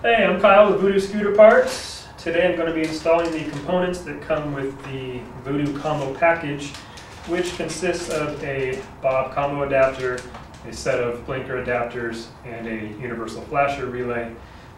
Hey, I'm Kyle with Voodoo Scooter Parts. Today I'm going to be installing the components that come with the Voodoo Combo Package, which consists of a Bob combo adapter, a set of blinker adapters, and a universal flasher relay.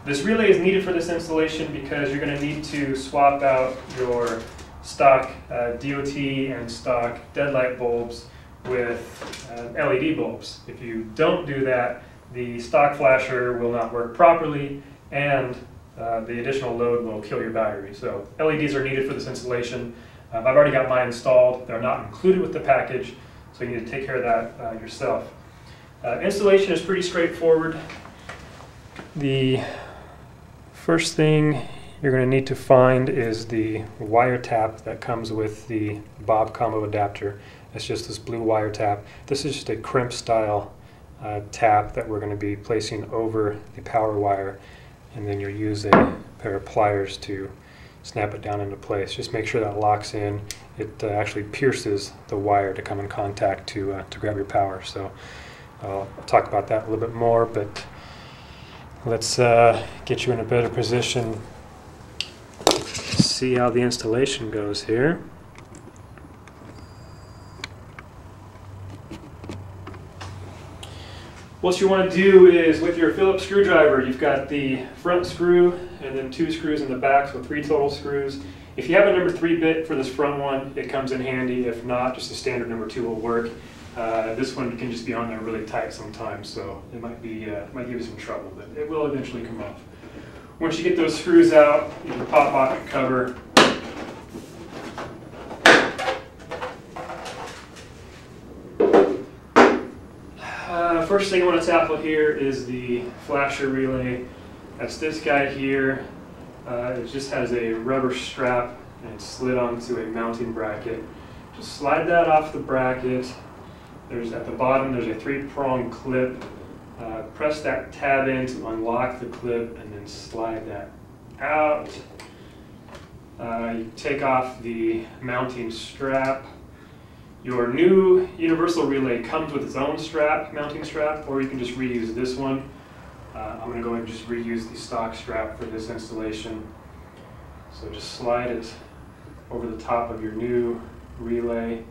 This relay is needed for this installation because you're going to need to swap out your stock DOT and stock deadlight bulbs with LED bulbs. If you don't do that, the stock flasher will not work properly and the additional load will kill your battery. So LEDs are needed for this installation. I've already got mine installed. They're not included with the package, so you need to take care of that yourself. Installation is pretty straightforward. The first thing you're going to need to find is the wire tap that comes with the Bob combo adapter. It's just this blue wire tap. This is just a crimp style tap that we're going to be placing over the power wire, and then you'll use a pair of pliers to snap it down into place. Just make sure that locks in. It actually pierces the wire to come in contact to grab your power. So I'll talk about that a little bit more, but let's get you in a better position to see how the installation goes here. What you want to do is, with your Phillips screwdriver, you've got the front screw and then 2 screws in the back, so 3 total screws. If you have a number 3 bit for this front one, it comes in handy. If not, just a standard number 2 will work. This one can just be on there really tight sometimes, so it might give you some trouble, but it will eventually come off. Once you get those screws out, you can pop off the cover. First thing I want to tackle here is the flasher relay. That's this guy here. It just has a rubber strap and it's slid onto a mounting bracket. Just slide that off the bracket. At the bottom there's a 3-prong clip. Press that tab in to unlock the clip and then slide that out. You take off the mounting strap. Your new universal relay comes with its own strap, mounting strap, or you can just reuse this one. I'm going to go ahead and just reuse the stock strap for this installation. So just slide it over the top of your new relay.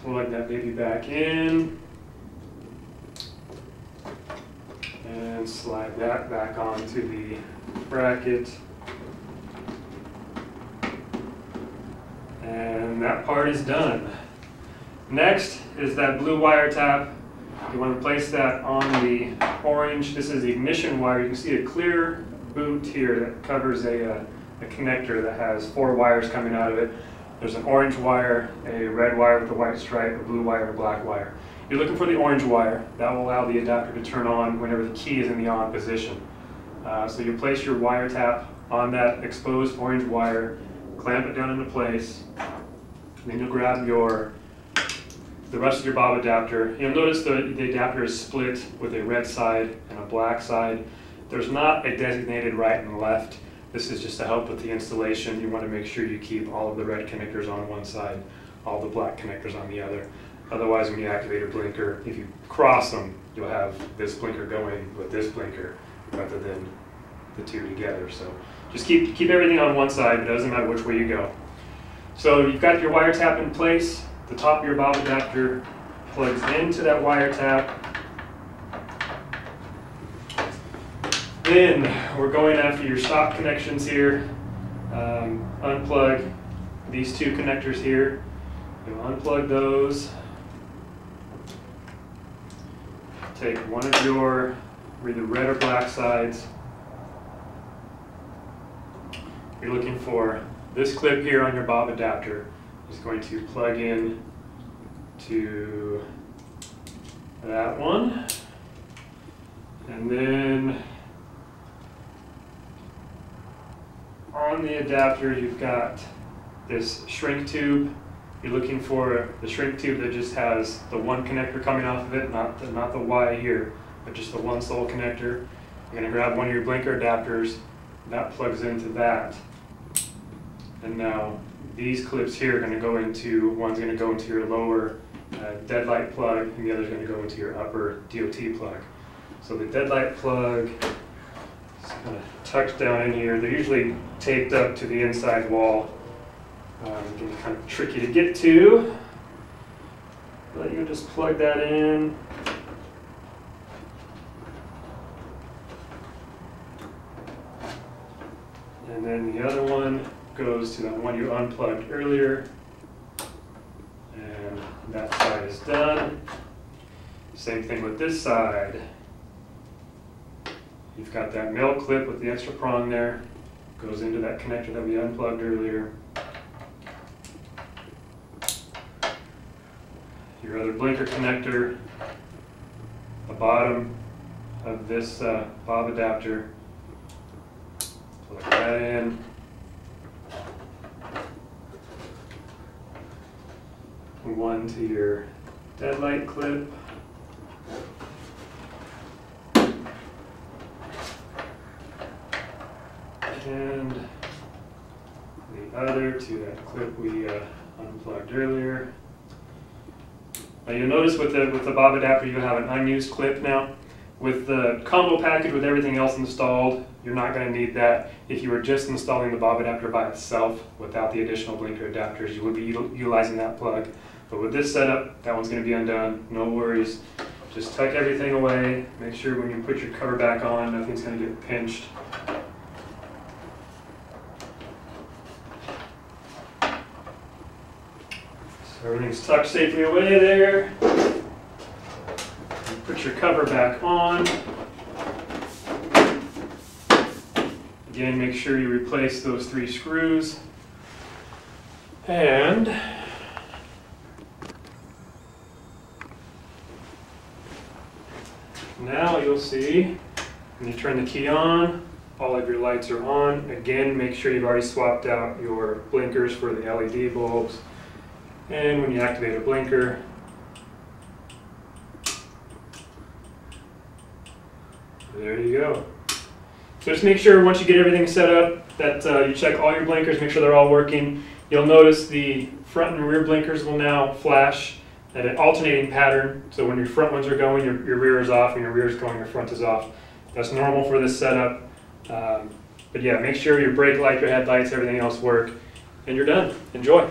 Plug that baby back in. And slide that back onto the bracket. And that part is done. Next is that blue wire tap. You want to place that on the orange. This is the ignition wire. You can see a clear boot here that covers a connector that has 4 wires coming out of it. There's an orange wire, a red wire with a white stripe, a blue wire, and a black wire. You're looking for the orange wire. That will allow the adapter to turn on whenever the key is in the on position. So you place your wire tap on that exposed orange wire, clamp it down into place, and then you'll grab the rest of your Bob adapter. You'll notice the adapter is split with a red side and a black side. There's not a designated right and left. This is just to help with the installation. You want to make sure you keep all of the red connectors on one side, all the black connectors on the other. Otherwise, when you activate a blinker, if you cross them, you'll have this blinker going with this blinker rather than the two together. So just keep everything on one side. It doesn't matter which way you go. So you've got your wire tap in place. The top of your Bob adapter plugs into that wire tap. Then we're going after your stock connections here. Unplug these 2 connectors here. You'll unplug those. Take one of your either red or black sides. You're looking for this clip here on your Bob adapter. Is going to plug in to that one, and then on the adapter you've got this shrink tube. You're looking for the shrink tube that just has the one connector coming off of it, not the Y here, but just the one sole connector. You're going to grab one of your blinker adapters. That plugs into that. And now these clips here are going to go into, one's going to go into your lower deadlight plug, and the other's going to go into your upper DOT plug. So the deadlight plug is kind of tucked down in here. They're usually taped up to the inside wall. It can be kind of tricky to get to. But you just plug that in. And then the other one goes to the one you unplugged earlier. And that side is done. Same thing with this side. You've got that male clip with the extra prong there. Goes into that connector that we unplugged earlier. Your other blinker connector, the bottom of this bob adapter. Plug that in. One to your deadlight clip. And the other to that clip we unplugged earlier. Now you'll notice with the bob adapter you have an unused clip now. With the combo package with everything else installed, you're not going to need that. If you were just installing the bob adapter by itself without the additional blinker adapters, you would be utilizing that plug. But with this setup, that one's going to be undone. No worries. Just tuck everything away. Make sure when you put your cover back on, nothing's going to get pinched. So everything's tucked safely away there. Put your cover back on. Again, make sure you replace those 3 screws. And now you'll see when you turn the key on, all of your lights are on. Again, make sure you've already swapped out your blinkers for the LED bulbs. And when you activate a blinker, there you go. So just make sure once you get everything set up that you check all your blinkers, make sure they're all working. You'll notice the front and rear blinkers will now flash at an alternating pattern. So when your front ones are going, your rear is off, and your rear is going, your front is off. That's normal for this setup. But yeah, make sure your brake light, your headlights, everything else work, and you're done. Enjoy.